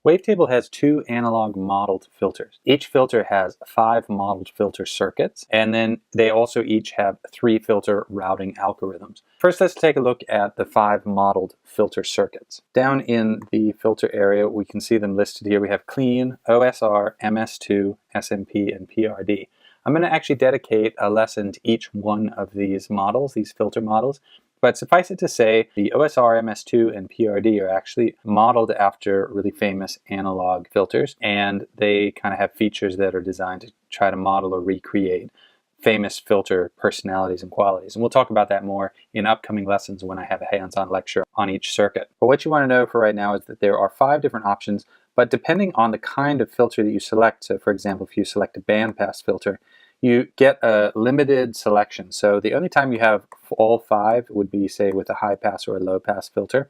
Wavetable has 2 analog modeled filters. Each filter has 5 modeled filter circuits, and then they also each have 3 filter routing algorithms. First, let's take a look at the 5 modeled filter circuits. Down in the filter area, we can see them listed here. We have clean, OSR, MS2, SMP, and PRD. I'm going to actually dedicate a lesson to each one of these models, these filter models. But suffice it to say, the OSR, MS2, and PRD are actually modeled after really famous analog filters, and they kind of have features that are designed to try to model or recreate famous filter personalities and qualities. And we'll talk about that more in upcoming lessons when I have a hands-on lecture on each circuit. But what you want to know for right now is that there are 5 different options, but depending on the kind of filter that you select, so for example, if you select a bandpass filter, you get a limited selection. So the only time you have all 5 would be, say, with a high pass or a low pass filter.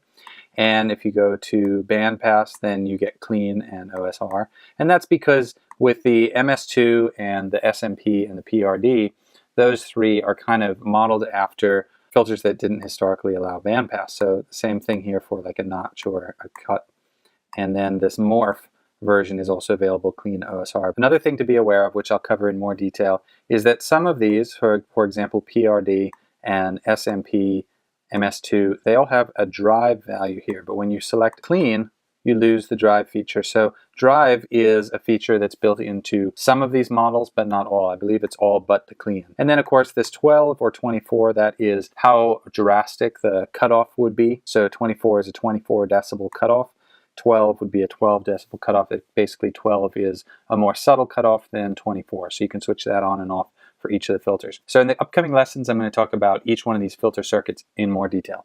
And if you go to bandpass, then you get clean and OSR. And that's because with the MS2 and the SMP and the PRD, those 3 are kind of modeled after filters that didn't historically allow bandpass. So the same thing here for like a notch or a cut. And then this morph version is also available, clean OSR. Another thing to be aware of, which I'll cover in more detail, is that some of these, for example, PRD and SMP, MS2, they all have a drive value here, but when you select clean, you lose the drive feature. So drive is a feature that's built into some of these models, but not all. I believe it's all but the clean. And then of course this 12 or 24, that is how drastic the cutoff would be. So 24 is a 24 decibel cutoff. 12 would be a 12 decibel cutoff. Basically 12 is a more subtle cutoff than 24. So you can switch that on and off for each of the filters. So in the upcoming lessons, I'm going to talk about each one of these filter circuits in more detail.